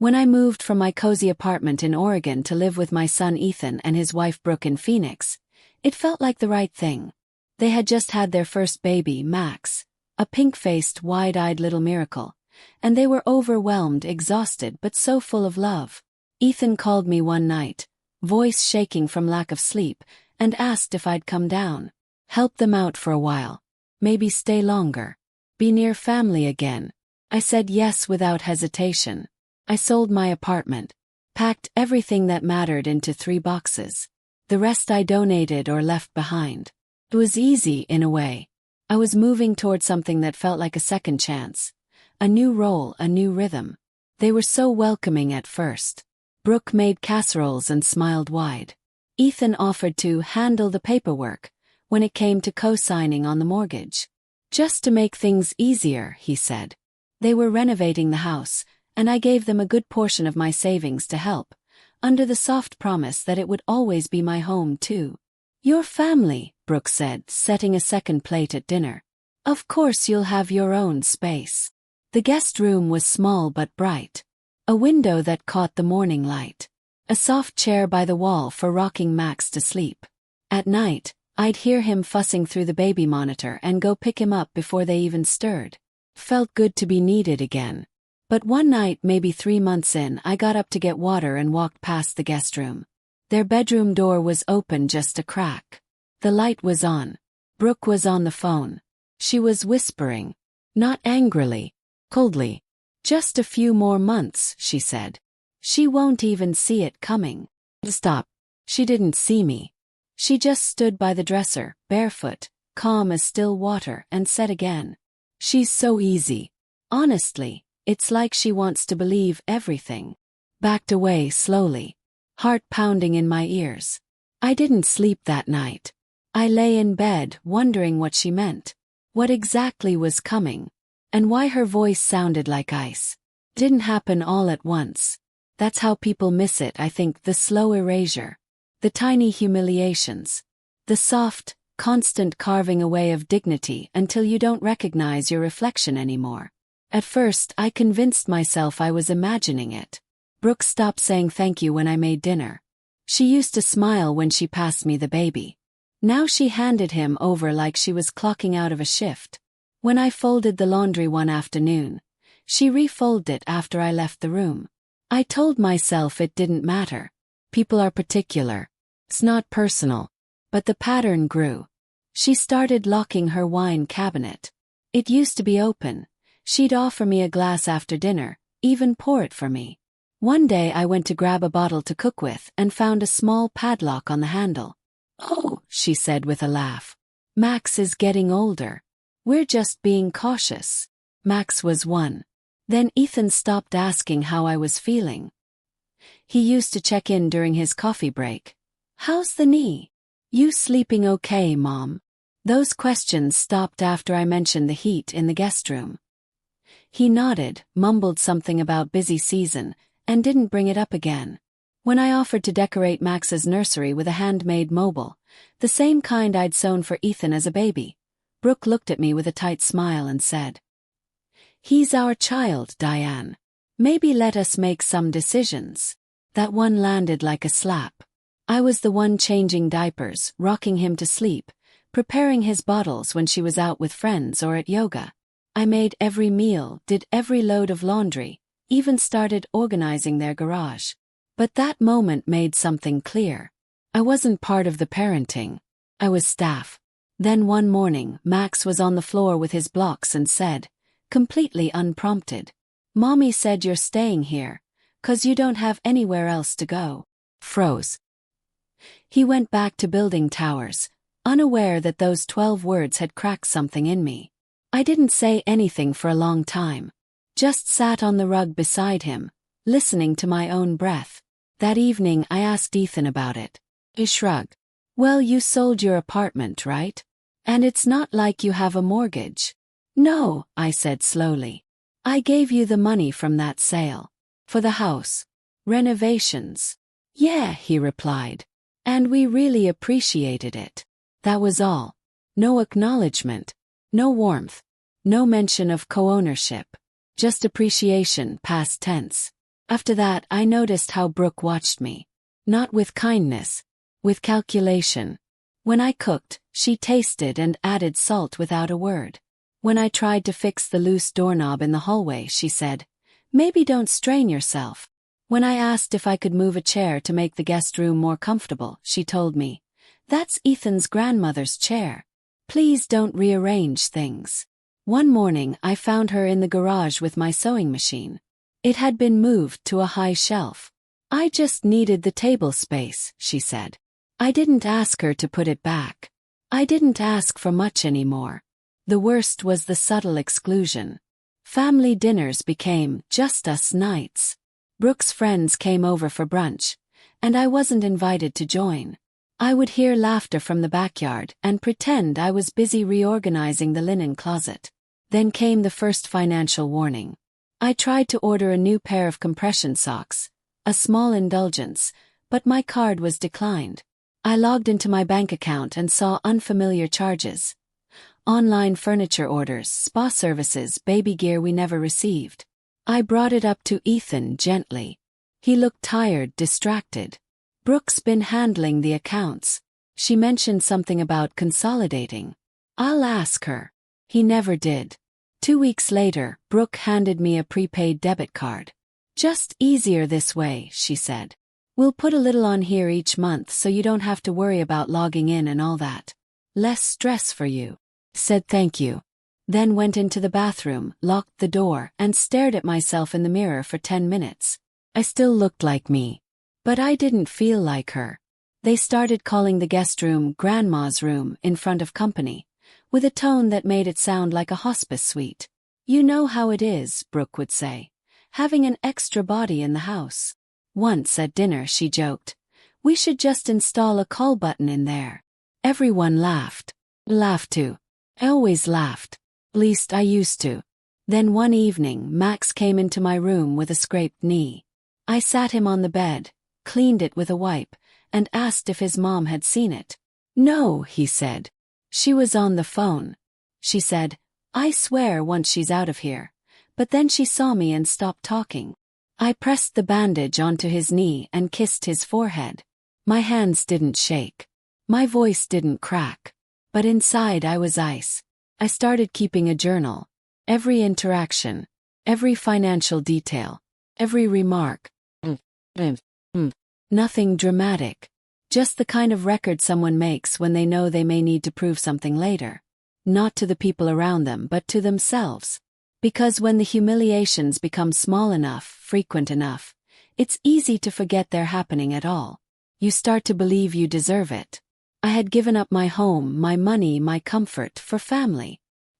When I moved from my cozy apartment in Oregon to live with my son Ethan and his wife Brooke in Phoenix, it felt like the right thing. They had just had their first baby, Max, a pink-faced, wide-eyed little miracle, and they were overwhelmed, exhausted, but so full of love. Ethan called me one night, voice shaking from lack of sleep, and asked if I'd come down, help them out for a while, maybe stay longer, be near family again. I said yes without hesitation. I sold my apartment, packed everything that mattered into 3 boxes. The rest I donated or left behind. It was easy in a way. I was moving toward something that felt like a second chance. A new role, a new rhythm. They were so welcoming at first. Brooke made casseroles and smiled wide. Ethan offered to handle the paperwork when it came to co-signing on the mortgage. Just to make things easier, he said. They were renovating the house, and I gave them a good portion of my savings to help, under the soft promise that it would always be my home too. Your family, Brooke said, setting a second plate at dinner. Of course you'll have your own space. The guest room was small but bright. A window that caught the morning light. A soft chair by the wall for rocking Max to sleep. At night, I'd hear him fussing through the baby monitor and go pick him up before they even stirred. Felt good to be needed again. But one night, maybe 3 months in, I got up to get water and walked past the guest room. Their bedroom door was open just a crack. The light was on. Brooke was on the phone. She was whispering. Not angrily. Coldly. Just a few more months, she said. She won't even see it coming. Stop. She didn't see me. She just stood by the dresser, barefoot, calm as still water, and said again. She's so easy. Honestly, it's like she wants to believe everything. Backed away slowly. Heart pounding in my ears. I didn't sleep that night. I lay in bed, wondering what she meant. What exactly was coming. And why her voice sounded like ice. Didn't happen all at once. That's how people miss it, I think, the slow erasure. The tiny humiliations. The soft, constant carving away of dignity until you don't recognize your reflection anymore. At first, I convinced myself I was imagining it. Brooke stopped saying thank you when I made dinner. She used to smile when she passed me the baby. Now she handed him over like she was clocking out of a shift. When I folded the laundry one afternoon, she refolded it after I left the room. I told myself it didn't matter. People are particular. It's not personal. But the pattern grew. She started locking her wine cabinet. It used to be open. She'd offer me a glass after dinner, even pour it for me. One day I went to grab a bottle to cook with and found a small padlock on the handle. Oh, she said with a laugh. Max is getting older. We're just being cautious. Max was 1. Then Ethan stopped asking how I was feeling. He used to check in during his coffee break. How's the knee? You sleeping okay, Mom? Those questions stopped after I mentioned the heat in the guest room. He nodded, mumbled something about busy season, and didn't bring it up again. When I offered to decorate Max's nursery with a handmade mobile, the same kind I'd sewn for Ethan as a baby, Brooke looked at me with a tight smile and said, He's our child, Diane. Maybe let us make some decisions. That one landed like a slap. I was the one changing diapers, rocking him to sleep, preparing his bottles when she was out with friends or at yoga. I made every meal, did every load of laundry, even started organizing their garage. But that moment made something clear. I wasn't part of the parenting. I was staff. Then one morning, Max was on the floor with his blocks and said, completely unprompted, Mommy said you're staying here, 'cause you don't have anywhere else to go. Froze. He went back to building towers, unaware that those 12 words had cracked something in me. I didn't say anything for a long time. Just sat on the rug beside him, listening to my own breath. That evening I asked Ethan about it. He shrugged. Well, you sold your apartment, right? And it's not like you have a mortgage. No, I said slowly. I gave you the money from that sale. For the house. Renovations. Yeah, he replied. And we really appreciated it. That was all. No acknowledgement. No warmth. No mention of co-ownership. Just appreciation, past tense. After that, I noticed how Brooke watched me. Not with kindness, with calculation. When I cooked, she tasted and added salt without a word. When I tried to fix the loose doorknob in the hallway, she said, "Maybe don't strain yourself." When I asked if I could move a chair to make the guest room more comfortable, she told me, "That's Ethan's grandmother's chair. Please don't rearrange things." One morning I found her in the garage with my sewing machine. It had been moved to a high shelf. "I just needed the table space," she said. I didn't ask her to put it back. I didn't ask for much anymore. The worst was the subtle exclusion. Family dinners became just us nights. Brooke's friends came over for brunch, and I wasn't invited to join. I would hear laughter from the backyard and pretend I was busy reorganizing the linen closet. Then came the first financial warning. I tried to order a new pair of compression socks, a small indulgence, but my card was declined. I logged into my bank account and saw unfamiliar charges. Online furniture orders, spa services, baby gear we never received. I brought it up to Ethan gently. He looked tired, distracted. "Brooke's been handling the accounts. She mentioned something about consolidating. I'll ask her." He never did. 2 weeks later, Brooke handed me a prepaid debit card. "Just easier this way," she said. "We'll put a little on here each month so you don't have to worry about logging in and all that. Less stress for you." Said thank you. Then went into the bathroom, locked the door, and stared at myself in the mirror for 10 minutes. I still looked like me. But I didn't feel like her. They started calling the guest room Grandma's room in front of company, with a tone that made it sound like a hospice suite. "You know how it is," Brooke would say, "having an extra body in the house." Once at dinner she joked, "We should just install a call button in there." Everyone laughed. Laughed too. I always laughed. Least I used to. Then one evening Max came into my room with a scraped knee. I sat him on the bed, cleaned it with a wipe, and asked if his mom had seen it. "No," he said. "She was on the phone. She said, 'I swear once she's out of here.' But then she saw me and stopped talking." I pressed the bandage onto his knee and kissed his forehead. My hands didn't shake. My voice didn't crack. But inside I was ice. I started keeping a journal. Every interaction. Every financial detail. Every remark. Nothing dramatic. Just the kind of record someone makes when they know they may need to prove something later. Not to the people around them, but to themselves. Because when the humiliations become small enough, frequent enough, it's easy to forget they're happening at all. You start to believe you deserve it. I had given up my home, my money, my comfort, for family.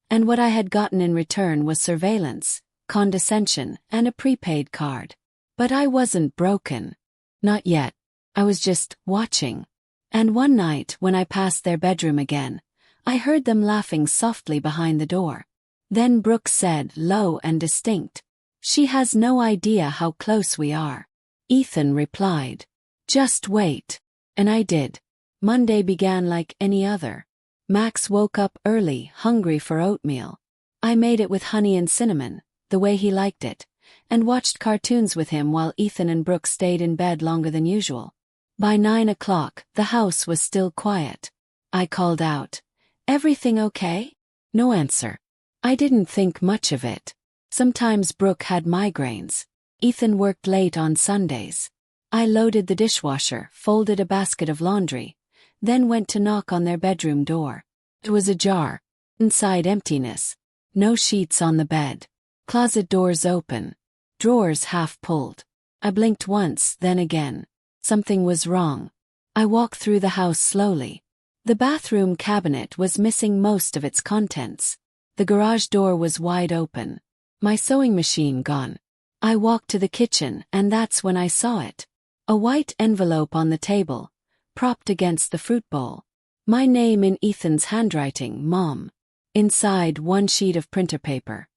And what I had gotten in return was surveillance, condescension, and a prepaid card. But I wasn't broken. Not yet. I was just watching. And one night, when I passed their bedroom again, I heard them laughing softly behind the door. Then Brooke said, low and distinct, "She has no idea how close we are." Ethan replied, "Just wait." And I did. Monday began like any other. Max woke up early, hungry for oatmeal. I made it with honey and cinnamon, the way he liked it, and watched cartoons with him while Ethan and Brooke stayed in bed longer than usual. By 9 o'clock, the house was still quiet. I called out, "Everything okay?" No answer. I didn't think much of it. Sometimes Brooke had migraines. Ethan worked late on Sundays. I loaded the dishwasher, folded a basket of laundry, then went to knock on their bedroom door. It was ajar. Inside, emptiness. No sheets on the bed. Closet doors open. Drawers half pulled. I blinked once, then again. Something was wrong. I walked through the house slowly. The bathroom cabinet was missing most of its contents. The garage door was wide open. My sewing machine gone. I walked to the kitchen, and that's when I saw it. A white envelope on the table, propped against the fruit bowl. My name in Ethan's handwriting, Mom. Inside, one sheet of printer paper.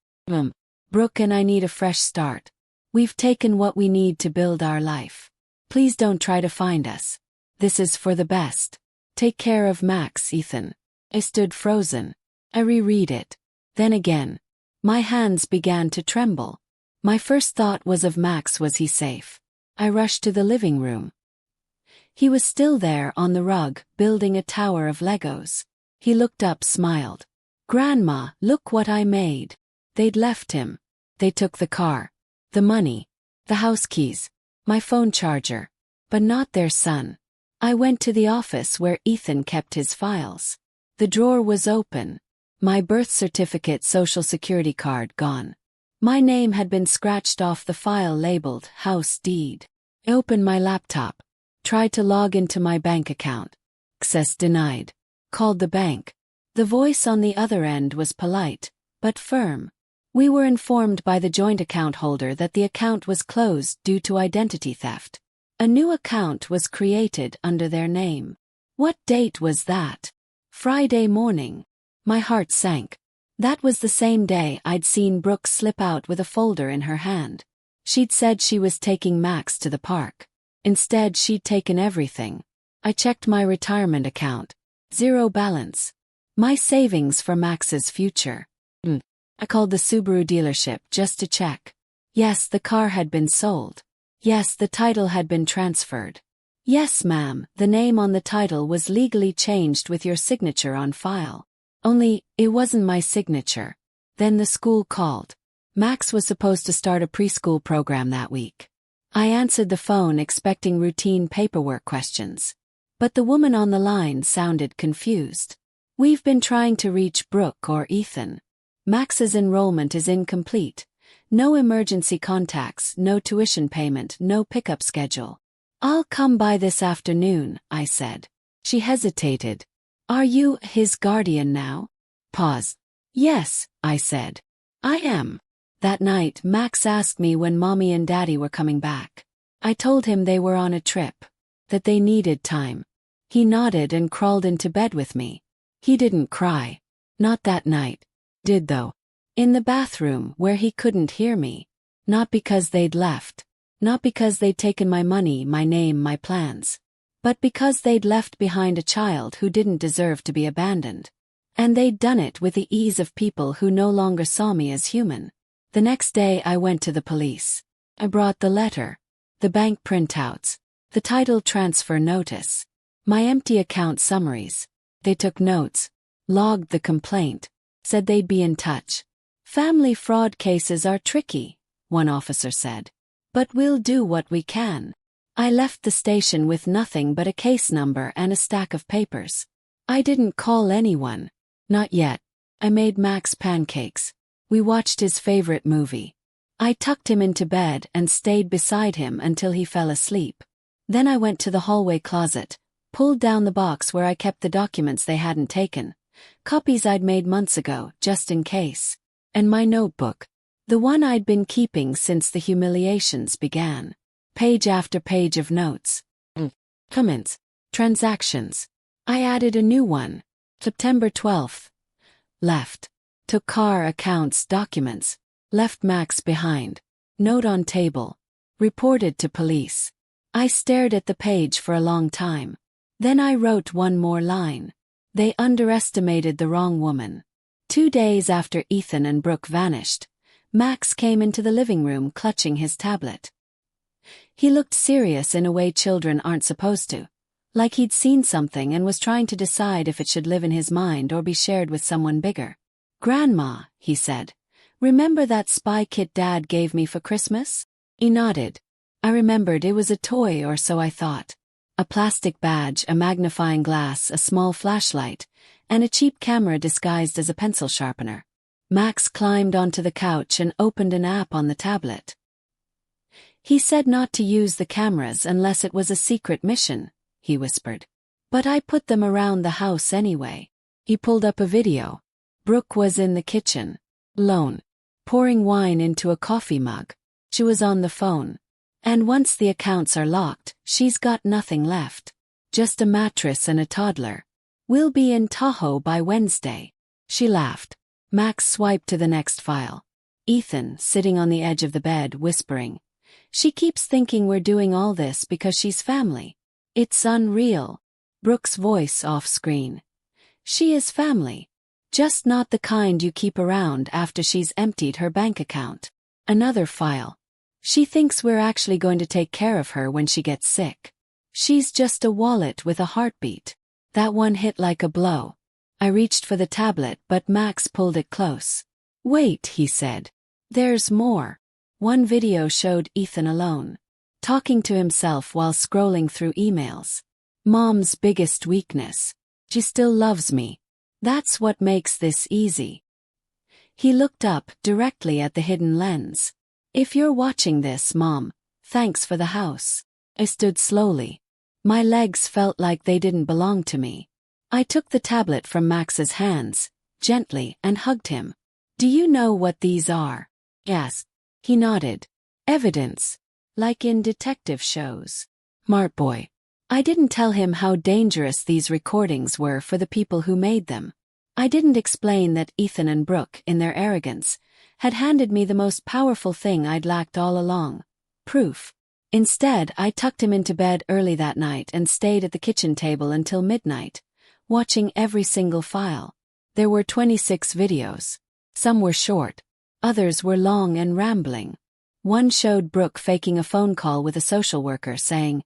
Brooke and I need a fresh start. We've taken what we need to build our life. Please don't try to find us. This is for the best. Take care of Max, Ethan. I stood frozen. I reread it. Then again. My hands began to tremble. My first thought was of Max. Was he safe? I rushed to the living room. He was still there on the rug, building a tower of Legos. He looked up, smiled. "Grandma, look what I made." They'd left him. They took the car, the money, the house keys, my phone charger, but not their son. I went to the office where Ethan kept his files. The drawer was open. My birth certificate, social security card gone. My name had been scratched off the file labeled house deed. I opened my laptop. Tried to log into my bank account. Access denied. Called the bank. The voice on the other end was polite, but firm. We were informed by the joint account holder that the account was closed due to identity theft. A new account was created under their name. What date was that? Friday morning. My heart sank. That was the same day I'd seen Brooke slip out with a folder in her hand. She'd said she was taking Max to the park. Instead, she'd taken everything. I checked my retirement account. Zero balance. My savings for Max's future. I called the Subaru dealership just to check. Yes, the car had been sold. Yes, the title had been transferred. Yes, ma'am, the name on the title was legally changed with your signature on file. Only, it wasn't my signature. Then the school called. Max was supposed to start a preschool program that week. I answered the phone expecting routine paperwork questions. But the woman on the line sounded confused. "We've been trying to reach Brooke or Ethan. Max's enrollment is incomplete. No emergency contacts, no tuition payment, no pickup schedule." "I'll come by this afternoon," I said. She hesitated. "Are you his guardian now?" Pause. "Yes," I said. "I am." That night, Max asked me when Mommy and Daddy were coming back. I told him they were on a trip. That they needed time. He nodded and crawled into bed with me. He didn't cry. Not that night. Did though. In the bathroom where he couldn't hear me. Not because they'd left. Not because they'd taken my money, my name, my plans. But because they'd left behind a child who didn't deserve to be abandoned. And they'd done it with the ease of people who no longer saw me as human. The next day I went to the police. I brought the letter, the bank printouts, the title transfer notice, my empty account summaries. They took notes, logged the complaint, said they'd be in touch. "Family fraud cases are tricky," one officer said. "But we'll do what we can." I left the station with nothing but a case number and a stack of papers. I didn't call anyone. Not yet. I made Max pancakes. We watched his favorite movie. I tucked him into bed and stayed beside him until he fell asleep. Then I went to the hallway closet, pulled down the box where I kept the documents they hadn't taken, copies I'd made months ago, just in case, and my notebook, the one I'd been keeping since the humiliations began. Page after page of notes. Comments. Transactions. I added a new one. September 12th. Left. Took car, accounts, documents. Left Max behind. Note on table. Reported to police. I stared at the page for a long time. Then I wrote one more line. They underestimated the wrong woman. 2 days after Ethan and Brooke vanished, Max came into the living room clutching his tablet. He looked serious in a way children aren't supposed to. Like he'd seen something and was trying to decide if it should live in his mind or be shared with someone bigger. "Grandma," he said, "remember that spy kit Dad gave me for Christmas?" He nodded. I remembered it was a toy, or so I thought. A plastic badge, a magnifying glass, a small flashlight, and a cheap camera disguised as a pencil sharpener. Max climbed onto the couch and opened an app on the tablet. He said not to use the cameras unless it was a secret mission, he whispered. But I put them around the house anyway. He pulled up a video. Brooke was in the kitchen, alone, pouring wine into a coffee mug. She was on the phone. And once the accounts are locked, she's got nothing left. Just a mattress and a toddler. "We'll be in Tahoe by Wednesday." She laughed. Max swiped to the next file. Ethan, sitting on the edge of the bed, whispering. "She keeps thinking we're doing all this because she's family. It's unreal." Brooke's voice off screen. "She is family. Just not the kind you keep around after she's emptied her bank account." Another file. She thinks we're actually going to take care of her when she gets sick. She's just a wallet with a heartbeat. That one hit like a blow. I reached for the tablet, but Max pulled it close. Wait, he said. There's more. One video showed Ethan alone, talking to himself while scrolling through emails. Mom's biggest weakness. She still loves me. That's what makes this easy. He looked up directly at the hidden lens. If you're watching this, Mom, thanks for the house. I stood slowly. My legs felt like they didn't belong to me. I took the tablet from Max's hands, gently, and hugged him. Do you know what these are? Yes. He nodded. Evidence. Like in detective shows. Smart boy. I didn't tell him how dangerous these recordings were for the people who made them. I didn't explain that Ethan and Brooke, in their arrogance, had handed me the most powerful thing I'd lacked all along. Proof. Instead, I tucked him into bed early that night and stayed at the kitchen table until midnight, watching every single file. There were 26 videos. Some were short. Others were long and rambling. One showed Brooke faking a phone call with a social worker saying,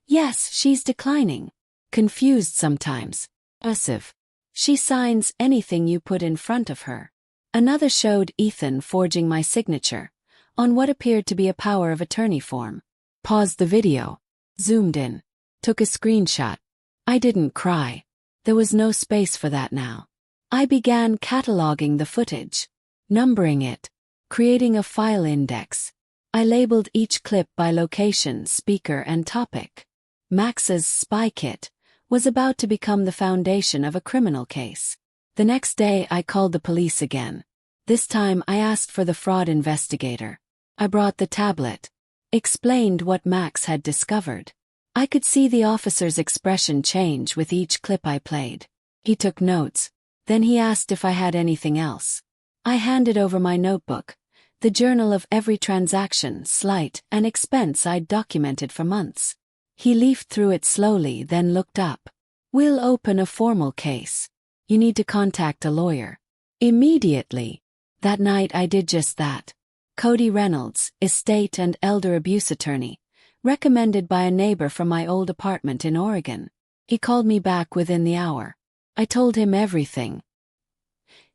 "Yes, she's declining." Confused sometimes. Passive. She signs anything you put in front of her. Another showed Ethan forging my signature on what appeared to be a power of attorney form. Paused the video. Zoomed in. Took a screenshot. I didn't cry. There was no space for that now. I began cataloging the footage, numbering it, creating a file index. I labeled each clip by location, speaker, and topic. Max's spy kit was about to become the foundation of a criminal case. The next day I called the police again. This time I asked for the fraud investigator. I brought the tablet. Explained what Max had discovered. I could see the officer's expression change with each clip I played. He took notes. Then he asked if I had anything else. I handed over my notebook, the journal of every transaction, slight, and expense I'd documented for months. He leafed through it slowly, then looked up. "We'll open a formal case. You need to contact a lawyer." Immediately. That night I did just that. Cody Reynolds, estate and elder abuse attorney, recommended by a neighbor from my old apartment in Oregon. He called me back within the hour. I told him everything.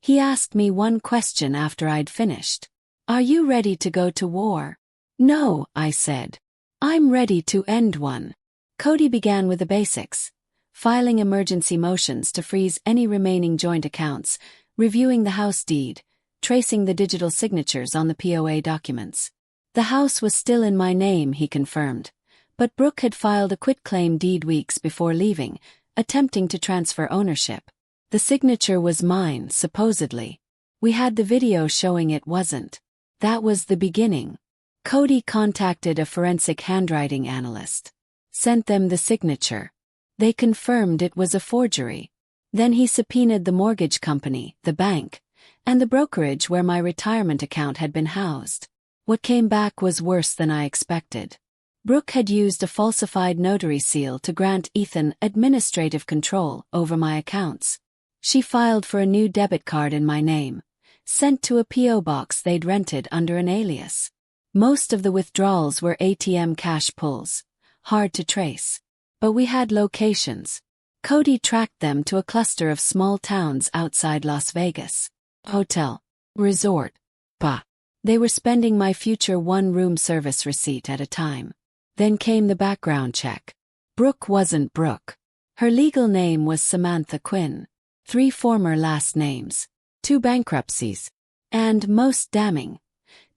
He asked me one question after I'd finished. "Are you ready to go to war?" "No," I said. "I'm ready to end one." Cody began with the basics, filing emergency motions to freeze any remaining joint accounts, reviewing the house deed, tracing the digital signatures on the POA documents. The house was still in my name, he confirmed, but Brooke had filed a quitclaim deed weeks before leaving, attempting to transfer ownership. The signature was mine, supposedly. We had the video showing it wasn't. That was the beginning. Cody contacted a forensic handwriting analyst. Sent them the signature. They confirmed it was a forgery. Then he subpoenaed the mortgage company, the bank, and the brokerage where my retirement account had been housed. What came back was worse than I expected. Brooke had used a falsified notary seal to grant Ethan administrative control over my accounts. She filed for a new debit card in my name, sent to a P.O. box they'd rented under an alias. Most of the withdrawals were ATM cash pulls, hard to trace. But we had locations. Cody tracked them to a cluster of small towns outside Las Vegas. Hotel. Resort. Spa. They were spending my future one-room service receipt at a time. Then came the background check. Brooke wasn't Brooke. Her legal name was Samantha Quinn. 3 former last names. 2 bankruptcies. And, most damning,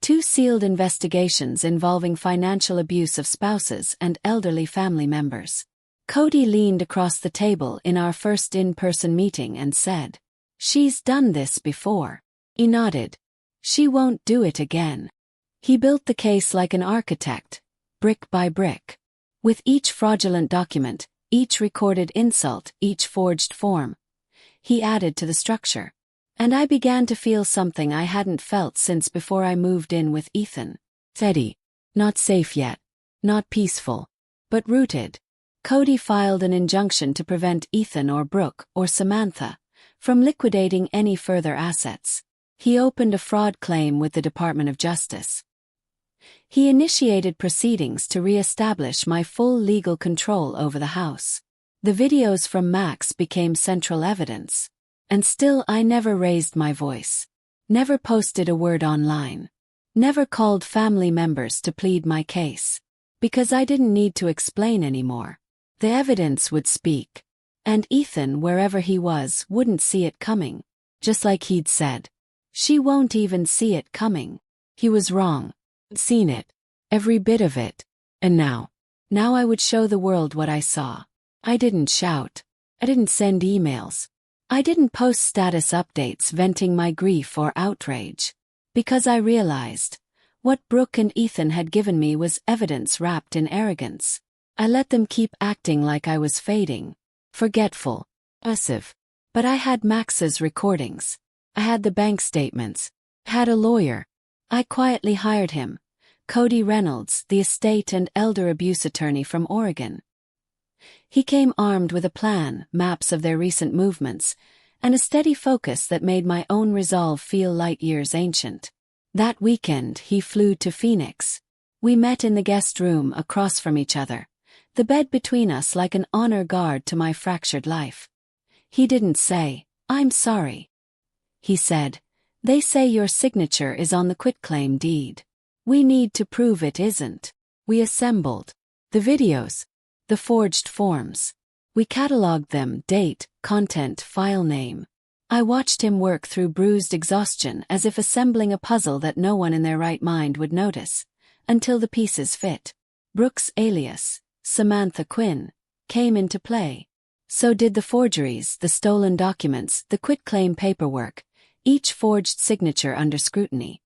2 sealed investigations involving financial abuse of spouses and elderly family members. Cody leaned across the table in our first in-person meeting and said, "She's done this before." He nodded. "She won't do it again." He built the case like an architect, brick by brick. With each fraudulent document, each recorded insult, each forged form, he added to the structure. And I began to feel something I hadn't felt since before I moved in with Ethan. Steady. Not safe yet. Not peaceful. But rooted. Cody filed an injunction to prevent Ethan or Brooke or Samantha from liquidating any further assets. He opened a fraud claim with the Department of Justice. He initiated proceedings to re-establish my full legal control over the house. The videos from Max became central evidence. And still I never raised my voice. Never posted a word online. Never called family members to plead my case. Because I didn't need to explain anymore. The evidence would speak. And Ethan, wherever he was, wouldn't see it coming. Just like he'd said. She won't even see it coming. He was wrong. I'd seen it. Every bit of it. And now I would show the world what I saw. I didn't shout. I didn't send emails. I didn't post status updates venting my grief or outrage. Because I realized, what Brooke and Ethan had given me was evidence wrapped in arrogance. I let them keep acting like I was fading, forgetful, passive. But I had Max's recordings. I had the bank statements. I had a lawyer. I quietly hired him, Cody Reynolds, the estate and elder abuse attorney from Oregon. He came armed with a plan, maps of their recent movements, and a steady focus that made my own resolve feel light years ancient. That weekend, he flew to Phoenix. We met in the guest room across from each other, the bed between us like an honor guard to my fractured life. He didn't say, "I'm sorry." He said, "They say your signature is on the quitclaim deed. We need to prove it isn't." We assembled the videos, the forged forms. We cataloged them, date, content, file name. I watched him work through bruised exhaustion as if assembling a puzzle that no one in their right mind would notice, until the pieces fit. Brooke's alias, Samantha Quinn, came into play. So did the forgeries, the stolen documents, the quitclaim paperwork, each forged signature under scrutiny.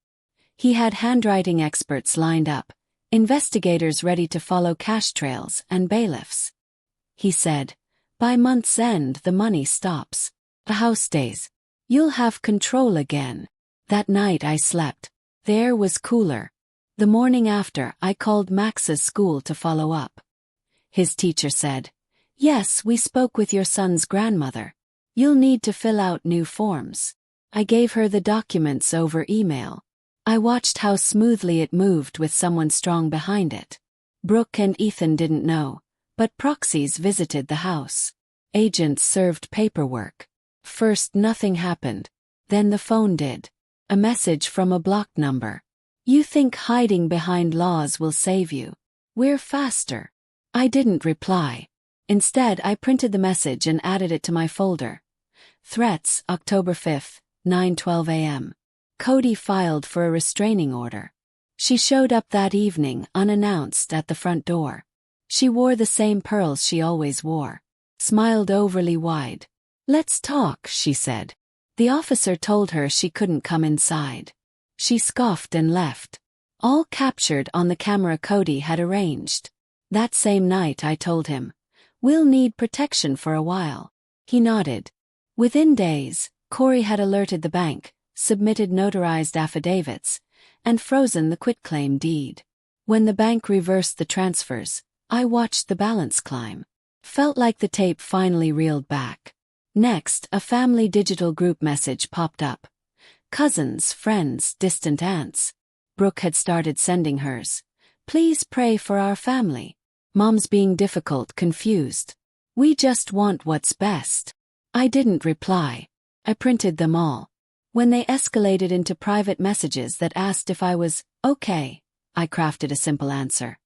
He had handwriting experts lined up, investigators ready to follow cash trails, and bailiffs. He said, "By month's end the money stops. The house stays. You'll have control again." That night I slept. The air was cooler. The morning after, I called Max's school to follow up. His teacher said, "Yes, we spoke with your son's grandmother. You'll need to fill out new forms." I gave her the documents over email. I watched how smoothly it moved with someone strong behind it. Brooke and Ethan didn't know, but proxies visited the house. Agents served paperwork. First nothing happened. Then the phone did. A message from a blocked number. "You think hiding behind laws will save you? We're faster." I didn't reply. Instead, I printed the message and added it to my folder. Threats, October 5th, 9:12 a.m. Cody filed for a restraining order. She showed up that evening, unannounced, at the front door. She wore the same pearls she always wore. Smiled overly wide. "Let's talk," she said. The officer told her she couldn't come inside. She scoffed and left. All captured on the camera Cody had arranged. That same night I told him, "We'll need protection for a while." He nodded. Within days, Corey had alerted the bank, submitted notarized affidavits, and frozen the quitclaim deed. When the bank reversed the transfers, I watched the balance climb. Felt like the tape finally reeled back. Next, a family digital group message popped up. Cousins, friends, distant aunts. Brooke had started sending hers. "Please pray for our family. Mom's being difficult, confused. We just want what's best." I didn't reply. I printed them all. When they escalated into private messages that asked if I was okay, I crafted a simple answer.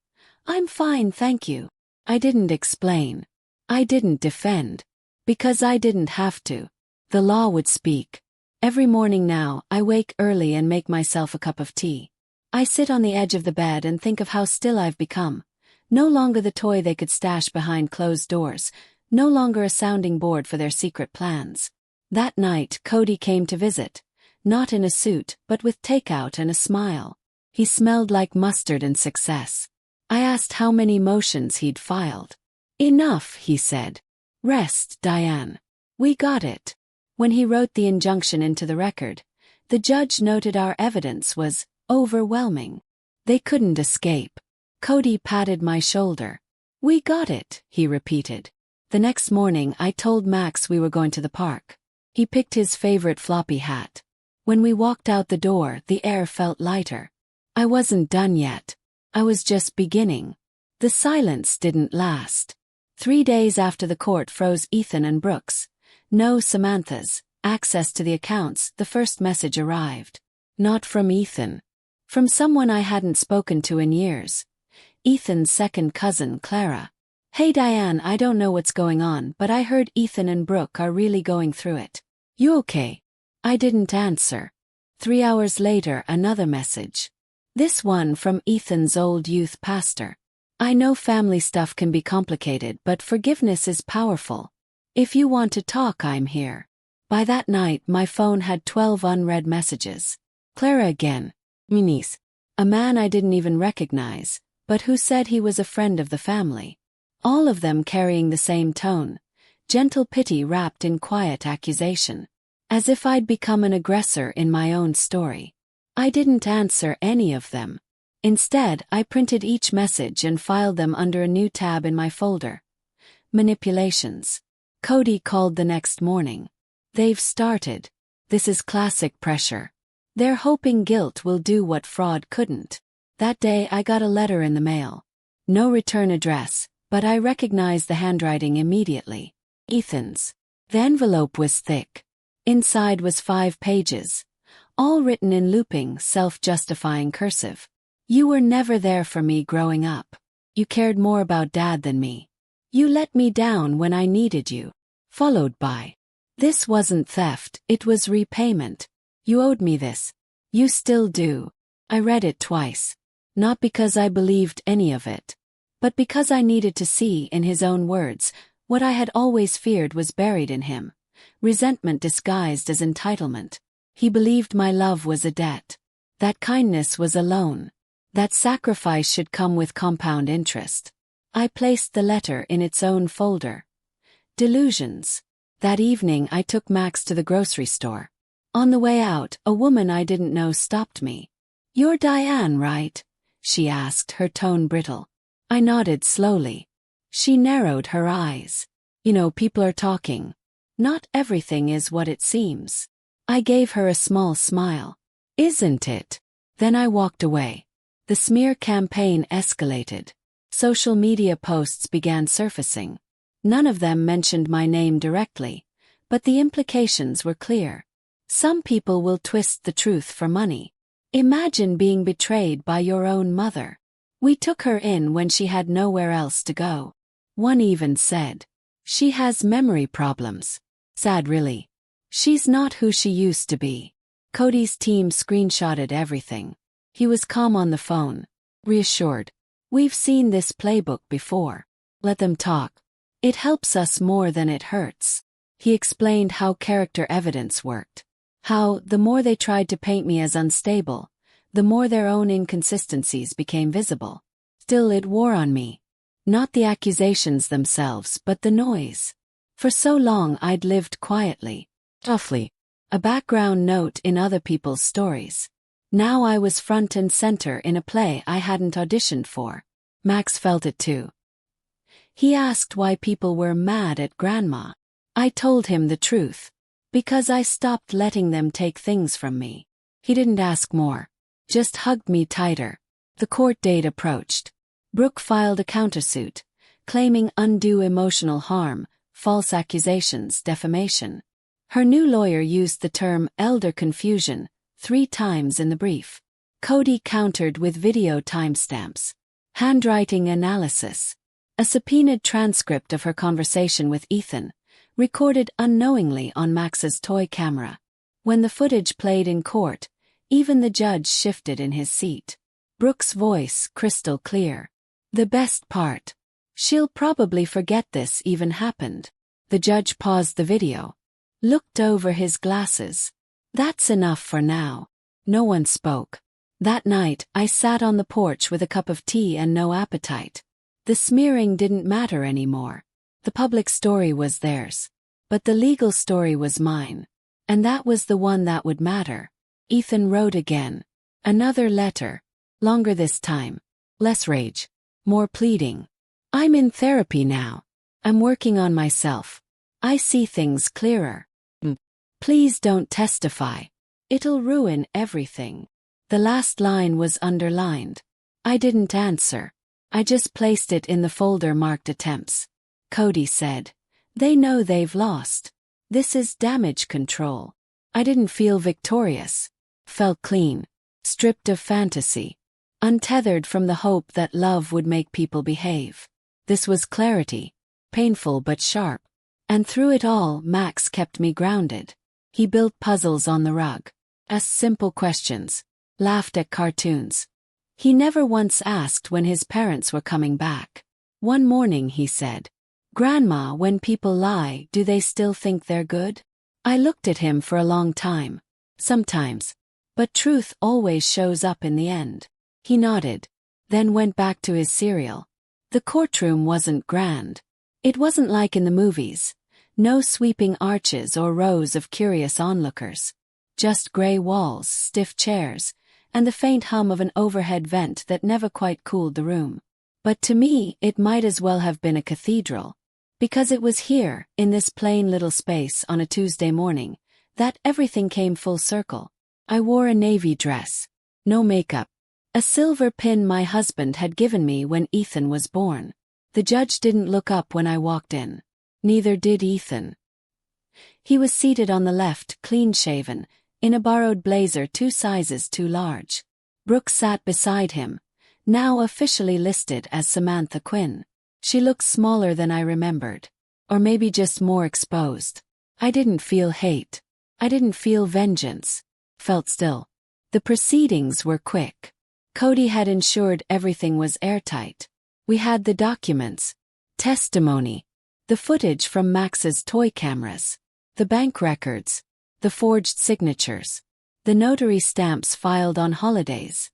"I'm fine, thank you." I didn't explain. I didn't defend. Because I didn't have to. The law would speak. Every morning now, I wake early and make myself a cup of tea. I sit on the edge of the bed and think of how still I've become. No longer the toy they could stash behind closed doors. No longer a sounding board for their secret plans. That night, Cody came to visit. Not in a suit, but with takeout and a smile. He smelled like mustard and success. I asked how many motions he'd filed. "Enough," he said. "Rest, Diane. We got it." When he wrote the injunction into the record, the judge noted our evidence was overwhelming. They couldn't escape. Cody patted my shoulder. "We got it," he repeated. The next morning I told Max we were going to the park. He picked his favorite floppy hat. When we walked out the door, the air felt lighter. I wasn't done yet. I was just beginning. The silence didn't last. 3 days after the court froze Ethan and Brooks, no Samantha's, access to the accounts, the first message arrived. Not from Ethan. From someone I hadn't spoken to in years. Ethan's second cousin, Clara. Hey Diane, I don't know what's going on, but I heard Ethan and Brooke are really going through it. You okay? I didn't answer. 3 hours later, another message. This one from Ethan's old youth pastor. I know family stuff can be complicated, but forgiveness is powerful. If you want to talk, I'm here. By that night, my phone had 12 unread messages. Clara again. My niece. A man I didn't even recognize, but who said he was a friend of the family. All of them carrying the same tone. Gentle pity wrapped in quiet accusation. As if I'd become an aggressor in my own story. I didn't answer any of them. Instead, I printed each message and filed them under a new tab in my folder. Manipulations. Cody called the next morning. They've started. This is classic pressure. They're hoping guilt will do what fraud couldn't. That day I got a letter in the mail. No return address, but I recognized the handwriting immediately. Ethan's. The envelope was thick. Inside was 5 pages. All written in looping, self-justifying cursive. You were never there for me growing up. You cared more about Dad than me. You let me down when I needed you. Followed by. This wasn't theft, it was repayment. You owed me this. You still do. I read it twice. Not because I believed any of it. But because I needed to see, in his own words, what I had always feared was buried in him. Resentment disguised as entitlement. He believed my love was a debt. That kindness was a loan. That sacrifice should come with compound interest. I placed the letter in its own folder. Delusions. That evening I took Max to the grocery store. On the way out, a woman I didn't know stopped me. You're Diane, right? She asked, her tone brittle. I nodded slowly. She narrowed her eyes. You know, people are talking. Not everything is what it seems. I gave her a small smile. Isn't it? Then I walked away. The smear campaign escalated. Social media posts began surfacing. None of them mentioned my name directly, but the implications were clear. Some people will twist the truth for money. Imagine being betrayed by your own mother. We took her in when she had nowhere else to go. One even said, she has memory problems. Sad really. She's not who she used to be. Cody's team screenshotted everything. He was calm on the phone. Reassured. We've seen this playbook before. Let them talk. It helps us more than it hurts. He explained how character evidence worked. How, the more they tried to paint me as unstable, the more their own inconsistencies became visible. Still, it wore on me. Not the accusations themselves, but the noise. For so long I'd lived quietly, toughly, a background note in other people's stories. Now I was front and center in a play I hadn't auditioned for. Max felt it too. He asked why people were mad at Grandma. I told him the truth. Because I stopped letting them take things from me. He didn't ask more. Just hugged me tighter. The court date approached. Brooke filed a countersuit, claiming undue emotional harm, false accusations, defamation. Her new lawyer used the term elder confusion 3 times in the brief. Cody countered with video timestamps, handwriting analysis, a subpoenaed transcript of her conversation with Ethan, recorded unknowingly on Max's toy camera. When the footage played in court, even the judge shifted in his seat. Brooke's voice crystal clear. The best part. She'll probably forget this even happened. The judge paused the video. Looked over his glasses. That's enough for now. No one spoke. That night, I sat on the porch with a cup of tea and no appetite. The smearing didn't matter anymore. The public story was theirs. But the legal story was mine. And that was the one that would matter. Ethan wrote again. Another letter. Longer this time. Less rage. More pleading. I'm in therapy now. I'm working on myself. I see things clearer. Please don't testify. It'll ruin everything. The last line was underlined. I didn't answer. I just placed it in the folder marked attempts. Cody said, "They know they've lost. This is damage control." I didn't feel victorious. Felt clean. Stripped of fantasy. Untethered from the hope that love would make people behave. This was clarity. Painful but sharp. And through it all, Max kept me grounded. He built puzzles on the rug. Asked simple questions. Laughed at cartoons. He never once asked when his parents were coming back. One morning he said, "Grandma, when people lie, do they still think they're good?" I looked at him for a long time. Sometimes. But truth always shows up in the end. He nodded. Then went back to his cereal. The courtroom wasn't grand. It wasn't like in the movies. No sweeping arches or rows of curious onlookers. Just gray walls, stiff chairs, and the faint hum of an overhead vent that never quite cooled the room. But to me, it might as well have been a cathedral. Because it was here, in this plain little space on a Tuesday morning, that everything came full circle. I wore a navy dress. No makeup. A silver pin my husband had given me when Ethan was born. The judge didn't look up when I walked in. Neither did Ethan. He was seated on the left, clean-shaven, in a borrowed blazer 2 sizes too large. Brooke sat beside him, now officially listed as Samantha Quinn. She looked smaller than I remembered. Or maybe just more exposed. I didn't feel hate. I didn't feel vengeance. Felt still. The proceedings were quick. Cody had ensured everything was airtight. We had the documents, testimony, the footage from Max's toy cameras, the bank records, the forged signatures, the notary stamps filed on holidays.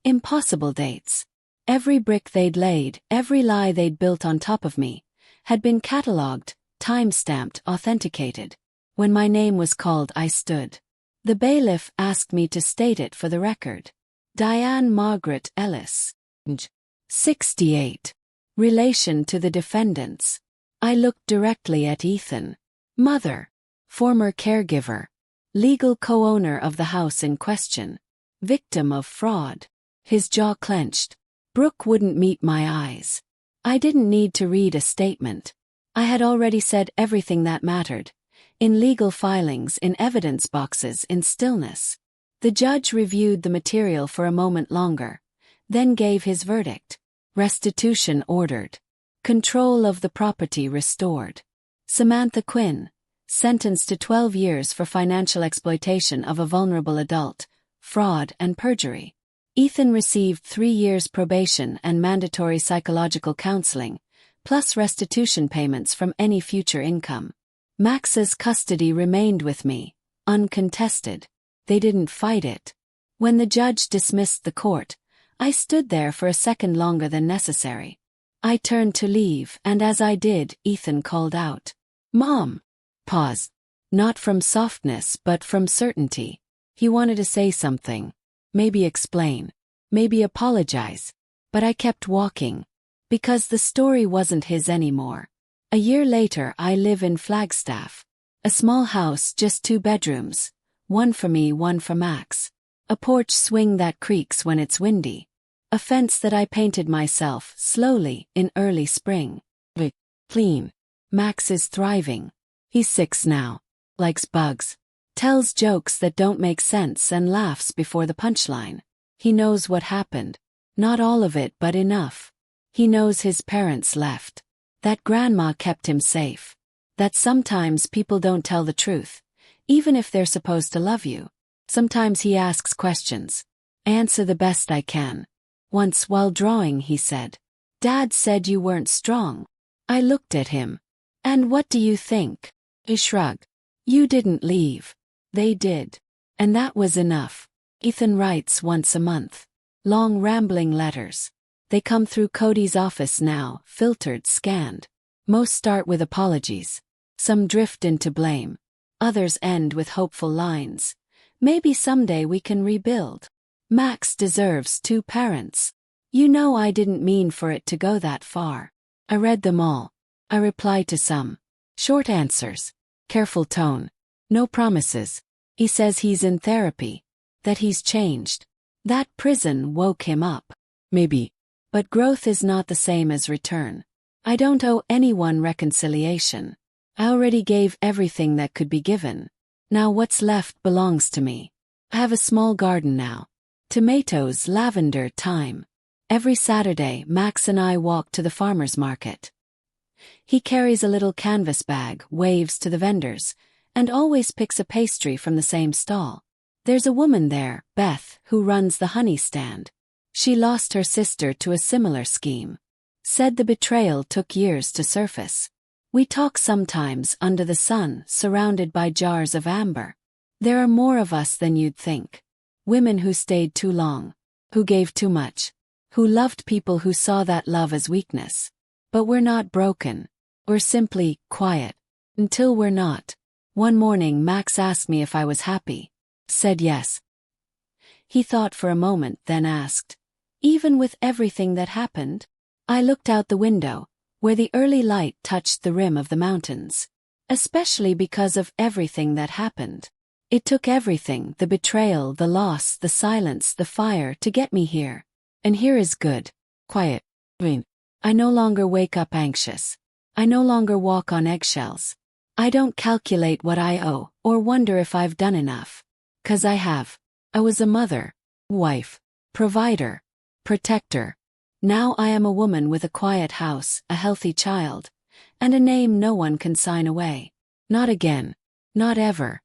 Impossible dates. Every brick they'd laid, every lie they'd built on top of me, had been catalogued, time-stamped, authenticated. When my name was called, I stood. The bailiff asked me to state it for the record. Diane Margaret Ellis. 68. Relation to the defendants. I looked directly at Ethan. Mother. Former caregiver. Legal co-owner of the house in question. Victim of fraud. His jaw clenched. Brooke wouldn't meet my eyes. I didn't need to read a statement. I had already said everything that mattered. In legal filings, in evidence boxes, in stillness. The judge reviewed the material for a moment longer, then gave his verdict. Restitution ordered. Control of the property restored. Samantha Quinn, sentenced to 12 years for financial exploitation of a vulnerable adult, fraud and perjury. Ethan received 3 years probation and mandatory psychological counseling, plus restitution payments from any future income. Max's custody remained with me, uncontested. They didn't fight it. When the judge dismissed the court, I stood there for a second longer than necessary. I turned to leave, and as I did, Ethan called out, "Mom!" Pause. Not from softness, but from certainty. He wanted to say something. Maybe explain. Maybe apologize. But I kept walking. Because the story wasn't his anymore. A year later, I live in Flagstaff. A small house, just 2 bedrooms. One for me, one for Max. A porch swing that creaks when it's windy. A fence that I painted myself, slowly, in early spring. Clean. Max is thriving. He's 6 now. Likes bugs. Tells jokes that don't make sense and laughs before the punchline. He knows what happened. Not all of it, but enough. He knows his parents left. That grandma kept him safe. That sometimes people don't tell the truth, even if they're supposed to love you. Sometimes he asks questions. I answer the best I can. Once while drawing he said, "Dad said you weren't strong." I looked at him. "And what do you think?" He shrugged. "You didn't leave. They did." And that was enough. Ethan writes once a month. Long rambling letters. They come through Cody's office now, filtered, scanned. Most start with apologies. Some drift into blame. Others end with hopeful lines. Maybe someday we can rebuild. Max deserves 2 parents. You know I didn't mean for it to go that far. I read them all. I replied to some. Short answers. Careful tone. No promises. He says he's in therapy. That he's changed. That prison woke him up. Maybe. But growth is not the same as return. I don't owe anyone reconciliation. I already gave everything that could be given. Now what's left belongs to me. I have a small garden now. Tomatoes, lavender, thyme. Every Saturday, Max and I walk to the farmer's market. He carries a little canvas bag, waves to the vendors, and always picks a pastry from the same stall. There's a woman there, Beth, who runs the honey stand. She lost her sister to a similar scheme. Said the betrayal took years to surface. We talk sometimes under the sun, surrounded by jars of amber. There are more of us than you'd think. Women who stayed too long, who gave too much, who loved people who saw that love as weakness. But we're not broken. We're simply quiet. Until we're not. One morning Max asked me if I was happy. Said yes. He thought for a moment, then asked, "Even with everything that happened?" I looked out the window, where the early light touched the rim of the mountains. Especially because of everything that happened. It took everything, the betrayal, the loss, the silence, the fire, to get me here. And here is good. Quiet. I no longer wake up anxious. I no longer walk on eggshells. I don't calculate what I owe, or wonder if I've done enough. 'Cause I have. I was a mother, wife, provider, protector. Now I am a woman with a quiet house, a healthy child, and a name no one can sign away. Not again. Not ever.